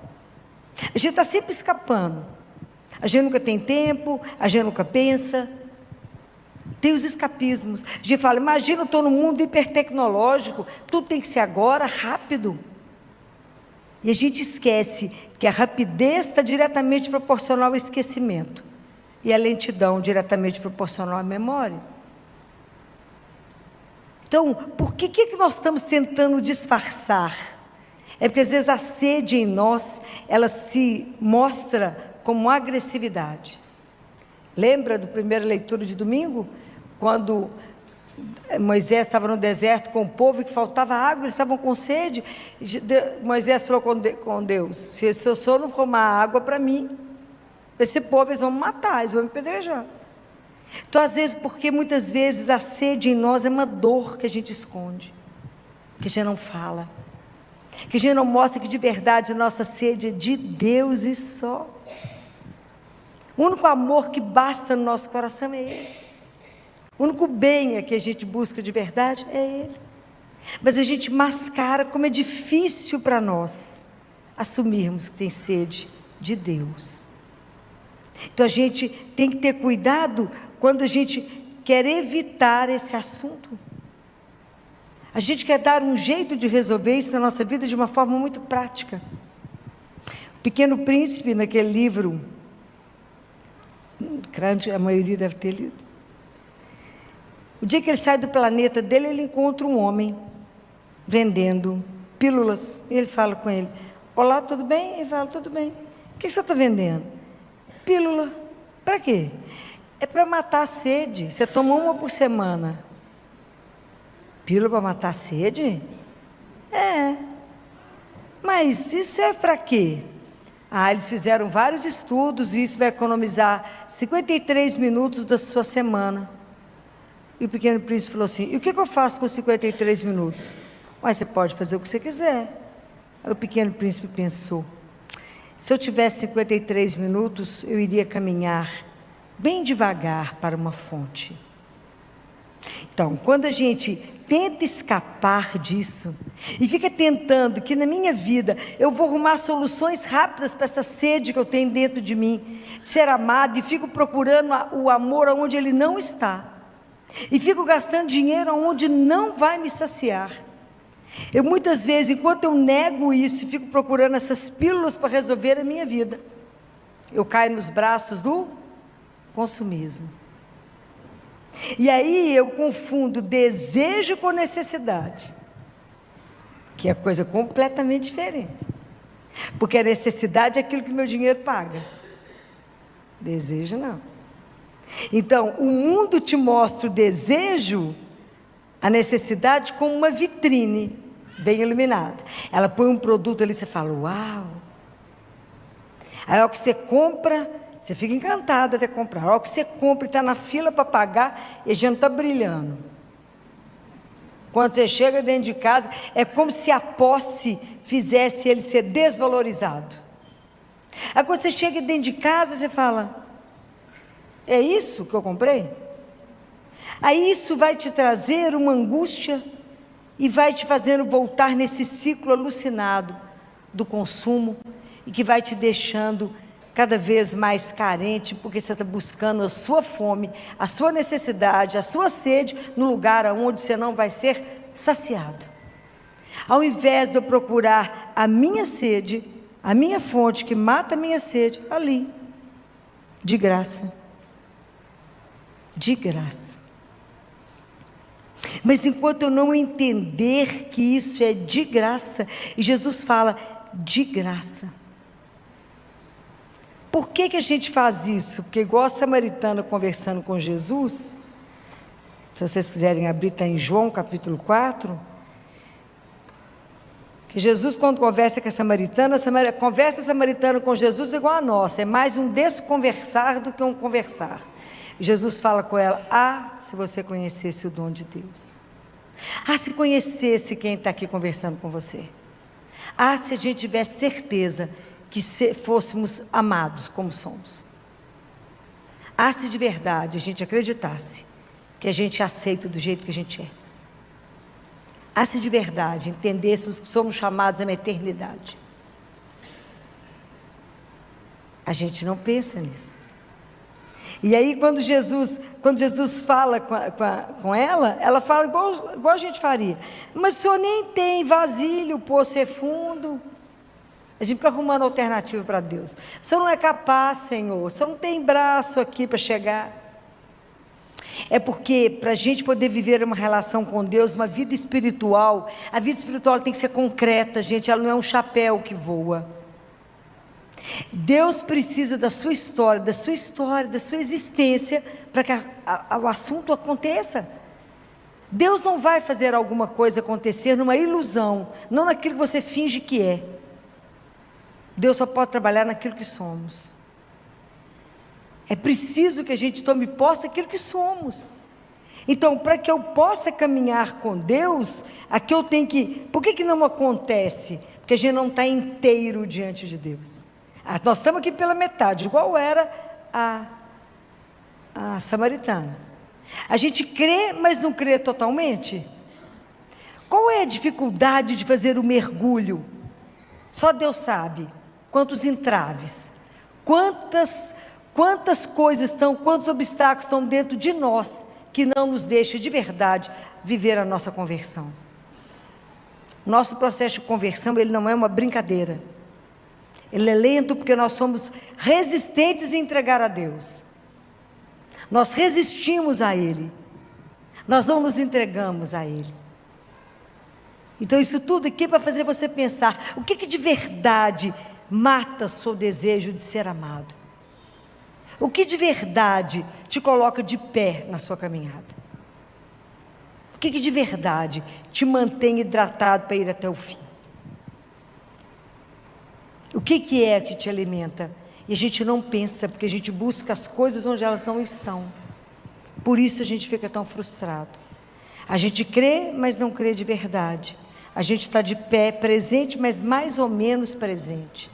A gente está sempre escapando. A gente nunca tem tempo, a gente nunca pensa. Tem os escapismos. A gente fala, imagina, eu estou num mundo hipertecnológico, tudo tem que ser agora, rápido. E a gente esquece que a rapidez está diretamente proporcional ao esquecimento. E a lentidão diretamente proporcional à memória. Então, por que nós estamos tentando disfarçar? É porque às vezes a sede em nós, ela se mostra como agressividade. Lembra da primeira leitura de domingo? Quando Moisés estava no deserto com o povo e que faltava água, eles estavam com sede. Moisés falou com Deus, se o senhor não formar água para mim, esse povo eles vão me matar, eles vão me apedrejar. Então às vezes, porque muitas vezes a sede em nós é uma dor que a gente esconde, que a gente não fala, que a gente não mostra que de verdade a nossa sede é de Deus e só. O único amor que basta no nosso coração é Ele. O único bem que a gente busca de verdade é Ele. Mas a gente mascara, como é difícil para nós assumirmos que tem sede de Deus. Então a gente tem que ter cuidado quando a gente quer evitar esse assunto. A gente quer dar um jeito de resolver isso na nossa vida de uma forma muito prática. O Pequeno Príncipe, naquele livro, a maioria deve ter lido. O dia que ele sai do planeta dele, ele encontra um homem vendendo pílulas. E ele fala com ele, olá, tudo bem? Ele fala, tudo bem. O que você está vendendo? Pílula. Para quê? É para matar a sede. Você toma uma por semana. Pílula para matar a sede? É. Mas isso é para quê? Eles fizeram vários estudos e isso vai economizar 53 minutos da sua semana. E o Pequeno Príncipe falou assim, e o que eu faço com 53 minutos? Mas você pode fazer o que você quiser. Aí o Pequeno Príncipe pensou, se eu tivesse 53 minutos, eu iria caminhar bem devagar para uma fonte. Então, quando a gente tenta escapar disso, e fica tentando que na minha vida, eu vou arrumar soluções rápidas para essa sede que eu tenho dentro de mim, ser amado, e fico procurando o amor onde ele não está, e fico gastando dinheiro onde não vai me saciar. Eu muitas vezes, enquanto eu nego isso, e fico procurando essas pílulas para resolver a minha vida, eu caio nos braços do consumismo. E aí eu confundo desejo com necessidade, que é coisa completamente diferente. Porque a necessidade é aquilo que meu dinheiro paga, desejo não. Então, o mundo te mostra o desejo, a necessidade, como uma vitrine bem iluminada. Ela põe um produto ali, você fala, uau! Aí, ao que você compra, você fica encantado até comprar. A hora que você compra e está na fila para pagar, e a gente não está brilhando. Quando você chega dentro de casa, é como se a posse fizesse ele ser desvalorizado. Aí quando você chega dentro de casa, você fala, é isso que eu comprei? Aí isso vai te trazer uma angústia e vai te fazendo voltar nesse ciclo alucinado do consumo e que vai te deixando cada vez mais carente, porque você está buscando a sua fome, a sua necessidade, a sua sede, no lugar onde você não vai ser saciado. Ao invés de eu procurar a minha sede, a minha fonte que mata a minha sede, ali, de graça. De graça. Mas enquanto eu não entender que isso é de graça, e Jesus fala, de graça. Por que a gente faz isso? Porque igual a samaritana conversando com Jesus, se vocês quiserem abrir, está em João capítulo 4, Que Jesus, quando conversa com a samaritana, conversa samaritana com Jesus igual a nossa, é mais um desconversar do que um conversar. Jesus fala com ela: se você conhecesse o dom de Deus, se conhecesse quem está aqui conversando com você, se a gente tivesse certeza que fôssemos amados como somos, se de verdade a gente acreditasse que a gente é aceito do jeito que a gente é, se de verdade entendêssemos que somos chamados a uma eternidade. A gente não pensa nisso. E aí quando Jesus fala com ela fala igual a gente faria: mas o senhor nem tem vasilha, o poço é fundo. A gente fica arrumando alternativa para Deus. O senhor não é capaz, Senhor, o senhor não tem braço aqui para chegar. É porque para a gente poder viver uma relação com Deus, uma vida espiritual, a vida espiritual tem que ser concreta, gente, ela não é um chapéu que voa. Deus precisa da sua história, da sua existência, para que o assunto aconteça. Deus não vai fazer alguma coisa acontecer numa ilusão, não naquilo que você finge que é. Deus só pode trabalhar naquilo que somos. É preciso que a gente tome posse daquilo que somos. Então, para que eu possa caminhar com Deus, aqui eu tenho que... Por que não acontece? Porque a gente não está inteiro diante de Deus. Nós estamos aqui pela metade, igual era a samaritana. A gente crê, mas não crê totalmente. Qual é a dificuldade de fazer o mergulho? Só Deus sabe. Quantos entraves, quantas coisas quantos obstáculos estão dentro de nós, que não nos deixa de verdade viver a nossa conversão. Nosso processo de conversão, ele não é uma brincadeira. Ele é lento porque nós somos resistentes em entregar a Deus. Nós resistimos a Ele. Nós não nos entregamos a Ele. Então isso tudo aqui é para fazer você pensar: o que de verdade mata o seu desejo de ser amado? O que de verdade te coloca de pé na sua caminhada? O que de verdade te mantém hidratado para ir até o fim? O que é que te alimenta? E a gente não pensa, porque a gente busca as coisas onde elas não estão. Por isso a gente fica tão frustrado. A gente crê, mas não crê de verdade. A gente está de pé, presente, mas mais ou menos presente.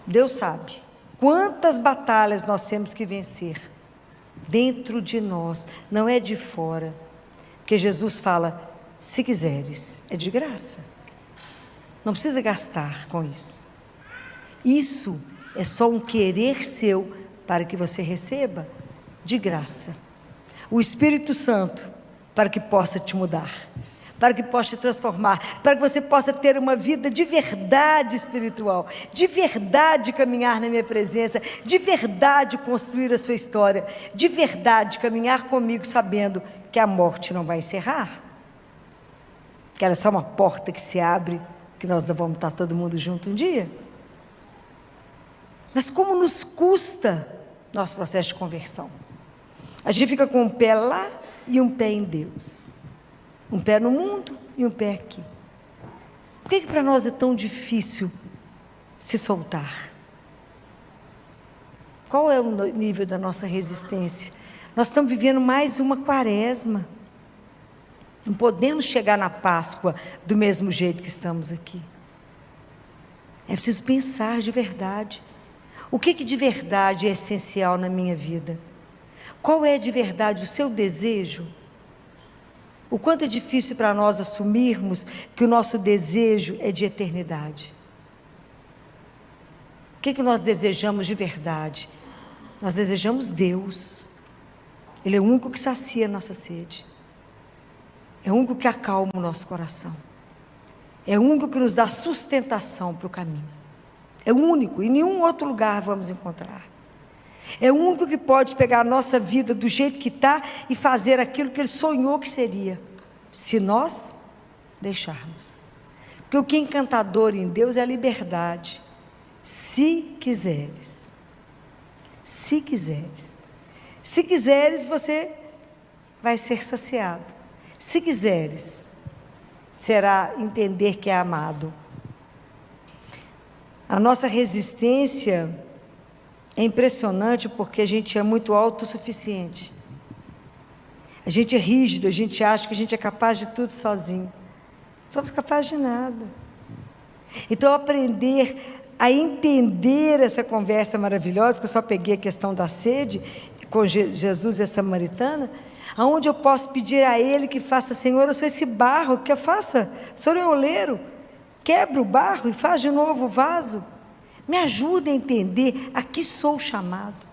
Deus sabe quantas batalhas nós temos que vencer dentro de nós, não é de fora. Porque Jesus fala: se quiseres, é de graça. Não precisa gastar com isso. Isso é só um querer seu para que você receba de graça. O Espírito Santo para que possa te mudar, para que possa te transformar, para que você possa ter uma vida de verdade espiritual, de verdade caminhar na minha presença, de verdade construir a sua história, de verdade caminhar comigo sabendo que a morte não vai encerrar, que ela é só uma porta que se abre, que nós não vamos estar todo mundo junto um dia. Mas como nos custa nosso processo de conversão? A gente fica com um pé lá e um pé em Deus, um pé no mundo e um pé aqui. Por que para nós é tão difícil se soltar? Qual é o nível da nossa resistência? Nós estamos vivendo mais uma quaresma. Não podemos chegar na Páscoa do mesmo jeito que estamos aqui. É preciso pensar de verdade. O que de verdade é essencial na minha vida? Qual é de verdade o seu desejo? O quanto é difícil para nós assumirmos que o nosso desejo é de eternidade. O que nós desejamos de verdade? Nós desejamos Deus. Ele é o único que sacia a nossa sede. É o único que acalma o nosso coração. É o único que nos dá sustentação para o caminho. É o único, em nenhum outro lugar vamos encontrar. É o único que pode pegar a nossa vida do jeito que está e fazer aquilo que Ele sonhou que seria, se nós deixarmos. Porque o que é encantador em Deus é a liberdade. Se quiseres. Se quiseres. Se quiseres, você vai ser saciado. Se quiseres, será entender que é amado. A nossa resistência é impressionante porque a gente é muito autossuficiente. A gente é rígido, a gente acha que a gente é capaz de tudo sozinho. Não somos capazes de nada. Então, aprender a entender essa conversa maravilhosa, que eu só peguei a questão da sede, com Jesus e a samaritana, aonde eu posso pedir a Ele que faça, Senhor, eu sou esse barro, que eu faça, o Senhor é o oleiro, quebra o barro e faz de novo o vaso. Me ajuda a entender a que sou chamado.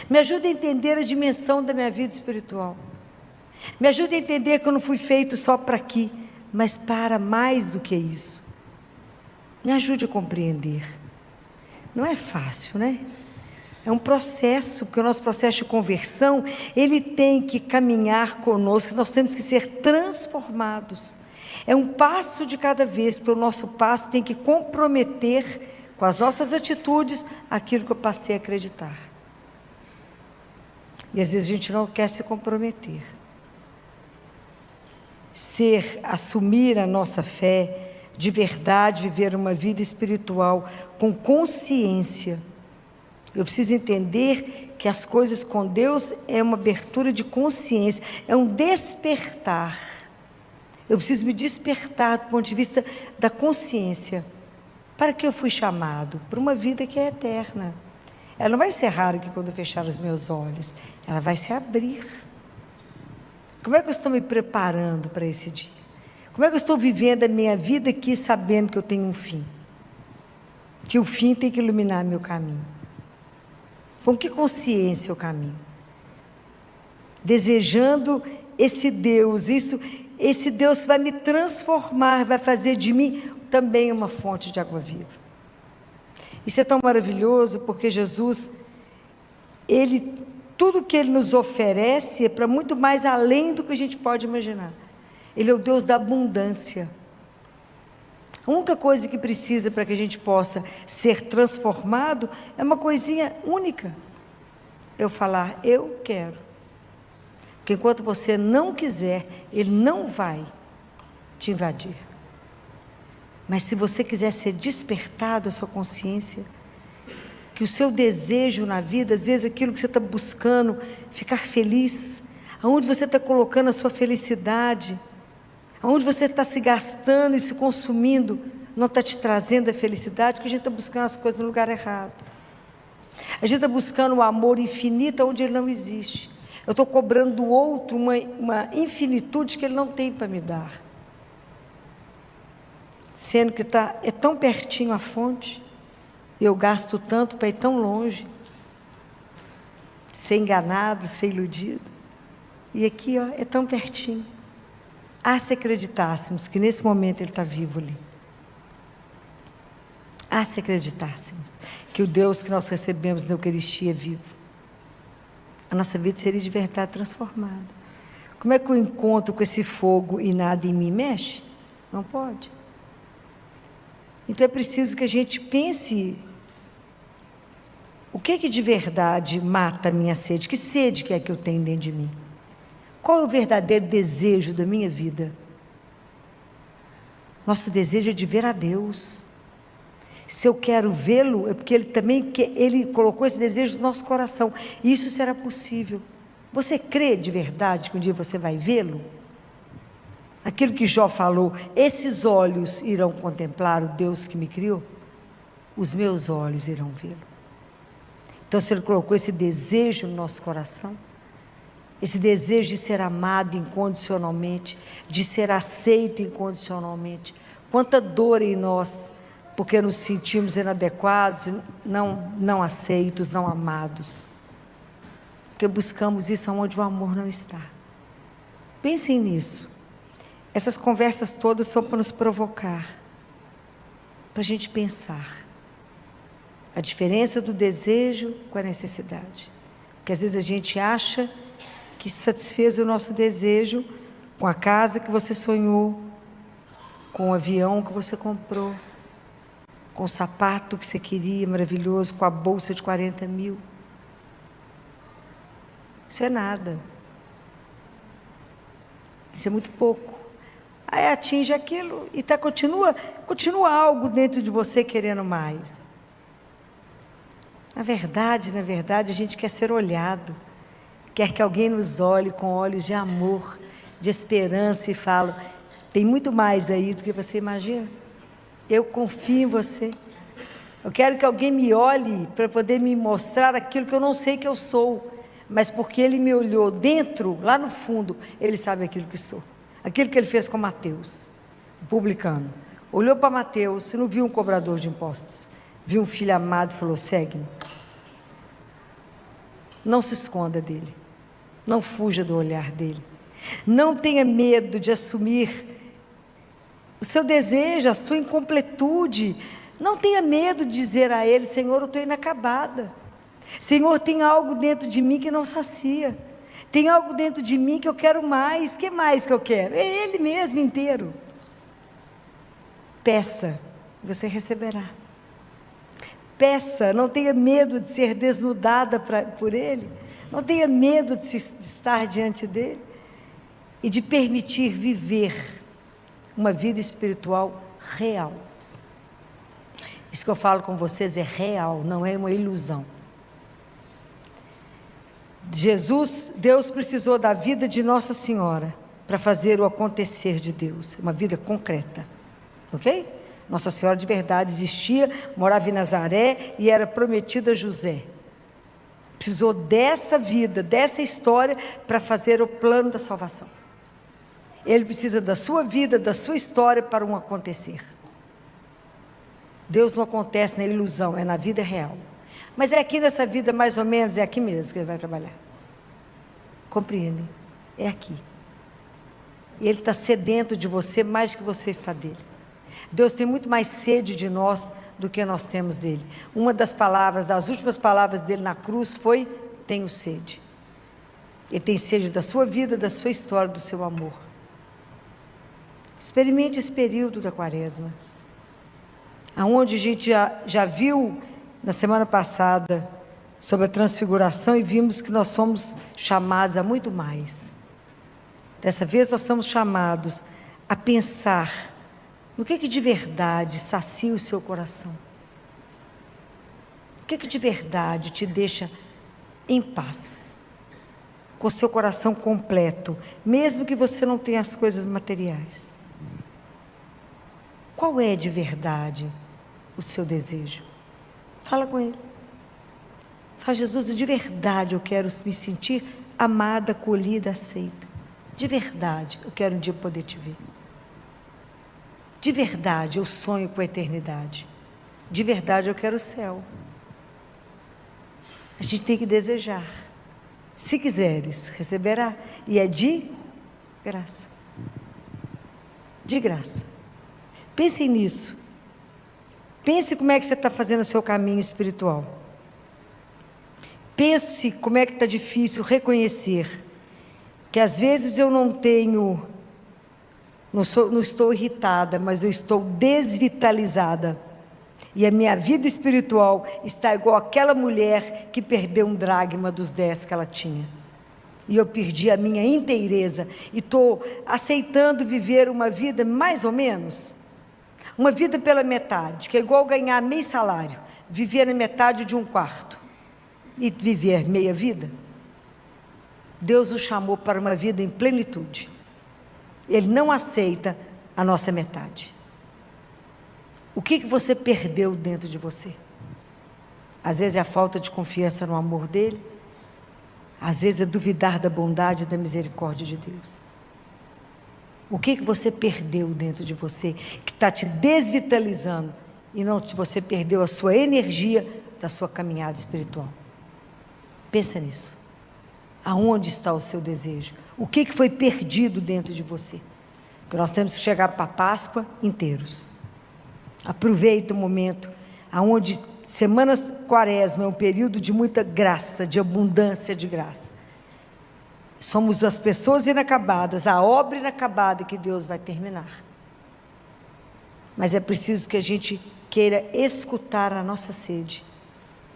Me ajuda a entender a dimensão da minha vida espiritual. Me ajuda a entender que eu não fui feito só para aqui, mas para mais do que isso. Me ajude a compreender. Não é fácil, né? É um processo, porque o nosso processo de conversão, ele tem que caminhar conosco, nós temos que ser transformados. É um passo de cada vez, porque o nosso passo tem que comprometer com as nossas atitudes aquilo que eu passei a acreditar. E às vezes a gente não quer se comprometer. Assumir a nossa fé, de verdade, viver uma vida espiritual com consciência. Eu preciso entender que as coisas com Deus é uma abertura de consciência, é um despertar. Eu preciso me despertar do ponto de vista da consciência. Para que eu fui chamado? Para uma vida que é eterna. Ela não vai ser rara aqui quando eu fechar os meus olhos, ela vai se abrir. Como é que eu estou me preparando para esse dia? Como é que eu estou vivendo a minha vida aqui sabendo que eu tenho um fim? Que o fim tem que iluminar meu caminho. Com que consciência eu caminho? Desejando esse Deus, esse Deus que vai me transformar, vai fazer de mim também uma fonte de água viva. Isso é tão maravilhoso porque Jesus, tudo que Ele nos oferece é para muito mais além do que a gente pode imaginar. Ele é o Deus da abundância. A única coisa que precisa para que a gente possa ser transformado é uma coisinha única. Eu falar, eu quero. Porque enquanto você não quiser, Ele não vai te invadir. Mas se você quiser ser despertado a sua consciência, que o seu desejo na vida, às vezes aquilo que você está buscando, ficar feliz, aonde você está colocando a sua felicidade, aonde você está se gastando e se consumindo, não está te trazendo a felicidade, porque a gente está buscando as coisas no lugar errado. A gente está buscando o amor infinito onde ele não existe. Eu estou cobrando do outro uma infinitude que ele não tem para me dar. Sendo que é tão pertinho a fonte, e eu gasto tanto para ir tão longe, ser enganado, ser iludido. E aqui, é tão pertinho. Se acreditássemos que nesse momento Ele está vivo ali. Se acreditássemos que o Deus que nós recebemos na Eucaristia é vivo, a nossa vida seria de verdade transformada. Como é que eu encontro com esse fogo e nada em mim mexe? Não pode. Então é preciso que a gente pense, o que de verdade mata a minha sede? Que sede que é que eu tenho dentro de mim? Qual é o verdadeiro desejo da minha vida? Nosso desejo é de ver a Deus. Se eu quero vê-lo, é porque Ele colocou esse desejo no nosso coração. E isso será possível. Você crê de verdade que um dia você vai vê-lo? Aquilo que Jó falou, esses olhos irão contemplar o Deus que me criou? Os meus olhos irão vê-lo. Então, se Ele colocou esse desejo no nosso coração, esse desejo de ser amado incondicionalmente, de ser aceito incondicionalmente, quanta dor em nós, porque nos sentimos inadequados, não aceitos, não amados, porque buscamos isso onde o amor não está. Pensem nisso. Essas conversas todas são para nos provocar, para a gente pensar a diferença do desejo com a necessidade, porque às vezes a gente acha que satisfez o nosso desejo com a casa que você sonhou, com o avião que você comprou, com o sapato que você queria, maravilhoso, com a bolsa de 40 mil. Isso é nada. Isso é muito pouco. aí atinge aquilo e continua algo dentro de você querendo mais. Na verdade, a gente quer ser olhado, quer que alguém nos olhe com olhos de amor, de esperança e fale: tem muito mais aí do que você imagina. Eu confio em você. Eu quero que alguém me olhe para poder me mostrar aquilo que eu não sei que eu sou, mas porque ele me olhou dentro, lá no fundo, ele sabe aquilo que sou. Aquilo que ele fez com Mateus, o publicano. Olhou para Mateus e não viu um cobrador de impostos, viu um filho amado e falou: segue-me. Não se esconda dele, não fuja do olhar dele, não tenha medo de assumir o seu desejo, a sua incompletude. Não tenha medo de dizer a ele: Senhor, eu estou inacabada. Senhor, tem algo dentro de mim que não sacia. Tem algo dentro de mim que eu quero mais. O que mais que eu quero? É ele mesmo inteiro. Peça, você receberá. Peça, não tenha medo de ser desnudada por ele. Não tenha medo de estar diante dele e de permitir viver uma vida espiritual real. Isso que eu falo com vocês é real, não é uma ilusão. Deus precisou da vida de Nossa Senhora para fazer o acontecer de Deus, uma vida concreta, ok? Nossa Senhora de verdade existia, morava em Nazaré e era prometida a José. Precisou dessa vida, dessa história para fazer o plano da salvação. Ele precisa da sua vida, da sua história para um acontecer. Deus não acontece na ilusão, é na vida real. Mas é aqui nessa vida, mais ou menos, é aqui mesmo que Ele vai trabalhar. Compreendem? É aqui. E Ele está sedento de você mais que você está dele. Deus tem muito mais sede de nós do que nós temos dele. Uma das últimas palavras dele na cruz foi: tenho sede. Ele tem sede da sua vida, da sua história, do seu amor. Experimente esse período da quaresma, aonde a gente já viu na semana passada sobre a transfiguração e vimos que nós somos chamados a muito mais. Dessa vez nós estamos chamados a pensar no que de verdade sacia o seu coração. O que de verdade te deixa em paz, com o seu coração completo, mesmo que você não tenha as coisas materiais. Qual é de verdade o seu desejo? Fala com ele. Fala: Jesus, de verdade eu quero me sentir amada, acolhida, aceita. De verdade eu quero um dia poder te ver. De verdade eu sonho com a eternidade. De verdade eu quero o céu. A gente tem que desejar. Se quiseres, receberá. E é de graça. De graça. Pense nisso. Pense como é que você está fazendo o seu caminho espiritual. Pense como é que está difícil reconhecer que às vezes eu não estou irritada, mas eu estou desvitalizada. E a minha vida espiritual está igual àquela mulher que perdeu um dracma dos 10 que ela tinha. E eu perdi a minha inteireza e estou aceitando viver uma vida mais ou menos. Uma vida pela metade, que é igual ganhar meio salário, viver na metade de um quarto e viver meia vida. Deus o chamou para uma vida em plenitude. Ele não aceita a nossa metade. O que você perdeu dentro de você? Às vezes é a falta de confiança no amor dele, às vezes é duvidar da bondade e da misericórdia de Deus. O que você perdeu dentro de você, que está te desvitalizando, e não você perdeu a sua energia da sua caminhada espiritual? Pensa nisso. Aonde está o seu desejo? O que foi perdido dentro de você? Porque nós temos que chegar para a Páscoa inteiros. Aproveita o momento, aonde semanas quaresma é um período de muita graça, de abundância de graça. Somos as pessoas inacabadas, a obra inacabada que Deus vai terminar. Mas é preciso que a gente queira escutar a nossa sede.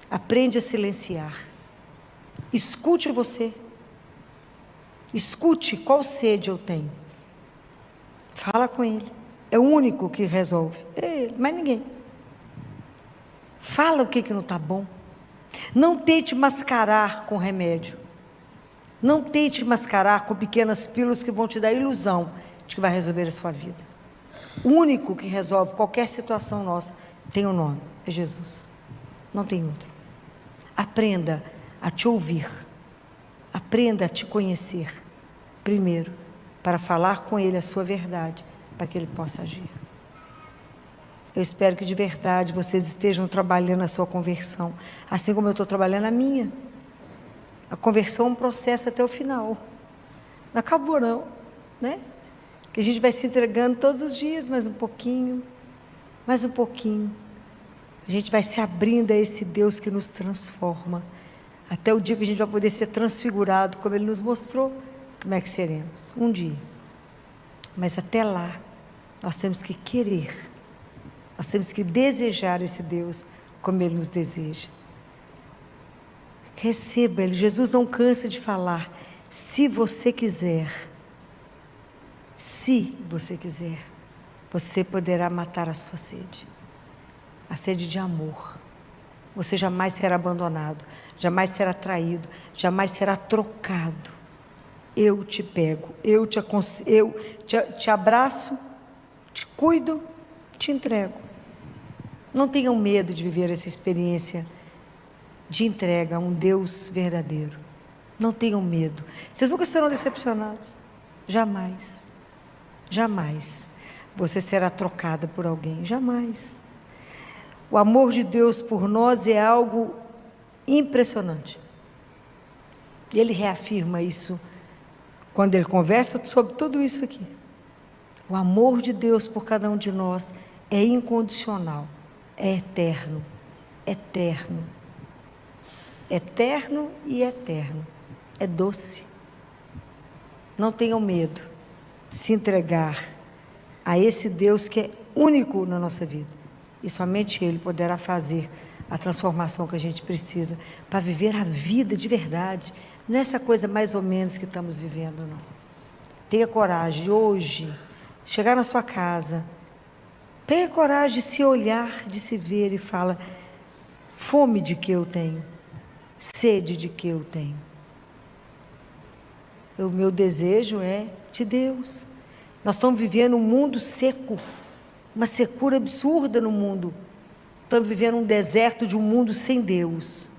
Aprende a silenciar. Escute você. Escute qual sede eu tenho. Fala com Ele. É o único que resolve. É Ele, mais ninguém. Fala o que não está bom. Não tente mascarar com remédio. Não tente mascarar com pequenas pílulas que vão te dar a ilusão de que vai resolver a sua vida. O único que resolve qualquer situação nossa tem um nome, é Jesus. Não tem outro. Aprenda a te ouvir. Aprenda a te conhecer. Primeiro, para falar com Ele a sua verdade, para que Ele possa agir. Eu espero que de verdade vocês estejam trabalhando a sua conversão, assim como eu estou trabalhando a minha. A conversão é um processo até o final. Não acabou não, né? Que a gente vai se entregando todos os dias, mais um pouquinho, mais um pouquinho. A gente vai se abrindo a esse Deus que nos transforma, até o dia que a gente vai poder ser transfigurado, como Ele nos mostrou, como é que seremos, um dia. Mas até lá, nós temos que querer, nós temos que desejar esse Deus, como Ele nos deseja. Receba Ele. Jesus não cansa de falar, se você quiser, você poderá matar a sua sede, a sede de amor. Você jamais será abandonado, jamais será traído, jamais será trocado. Eu te pego, eu te abraço, te cuido, te entrego. Não tenham medo de viver essa experiência de entrega a um Deus verdadeiro. Não tenham medo. Vocês nunca serão decepcionados. Jamais. Jamais. Você será trocada por alguém. Jamais. O amor de Deus por nós é algo impressionante. E Ele reafirma isso quando Ele conversa sobre tudo isso aqui. O amor de Deus por cada um de nós é incondicional, é eterno, eterno. Eterno e eterno. É doce. Não tenham medo de se entregar a esse Deus que é único na nossa vida. E somente Ele poderá fazer a transformação que a gente precisa para viver a vida de verdade. Não é essa coisa mais ou menos que estamos vivendo, não. Tenha coragem de hoje chegar na sua casa. Tenha coragem de se olhar, de se ver e fala: fome de que eu tenho? Sede de que eu tenho? O meu desejo é de Deus. Nós estamos vivendo um mundo seco, uma secura absurda no mundo. Estamos vivendo um deserto de um mundo sem Deus.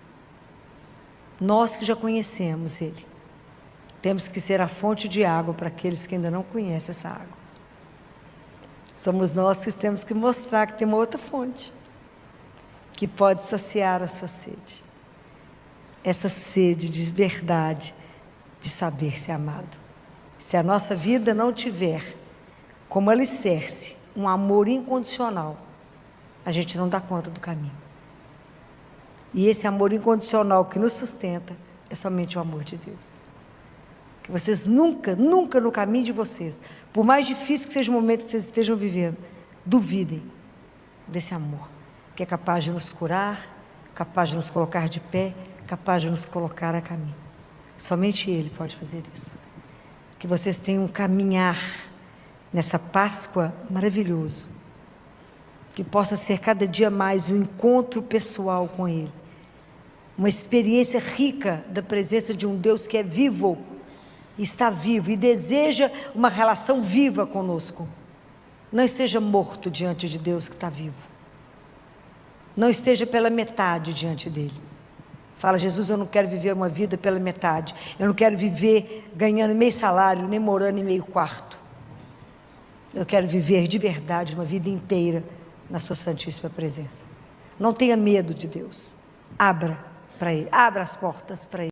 Nós que já conhecemos Ele, temos que ser a fonte de água para aqueles que ainda não conhecem essa água. Somos nós que temos que mostrar que tem uma outra fonte que pode saciar a sua sede. Essa sede de verdade, de saber ser amado. Se a nossa vida não tiver como alicerce um amor incondicional, a gente não dá conta do caminho. E esse amor incondicional que nos sustenta é somente o amor de Deus. Que vocês nunca, nunca no caminho de vocês, por mais difícil que seja o momento que vocês estejam vivendo, duvidem desse amor, que é capaz de nos curar, capaz de nos colocar de pé, capaz de nos colocar a caminho. Somente Ele pode fazer isso. Que vocês tenham um caminhar nessa Páscoa maravilhoso, que possa ser cada dia mais um encontro pessoal com Ele, uma experiência rica da presença de um Deus que é vivo, está vivo e deseja uma relação viva conosco. Não esteja morto diante de Deus que está vivo. Não esteja pela metade diante dEle. Fala: Jesus, eu não quero viver uma vida pela metade. Eu não quero viver ganhando meio salário, nem morando em meio quarto. Eu quero viver de verdade uma vida inteira na sua santíssima presença. Não tenha medo de Deus. Abra para Ele. Abra as portas para Ele.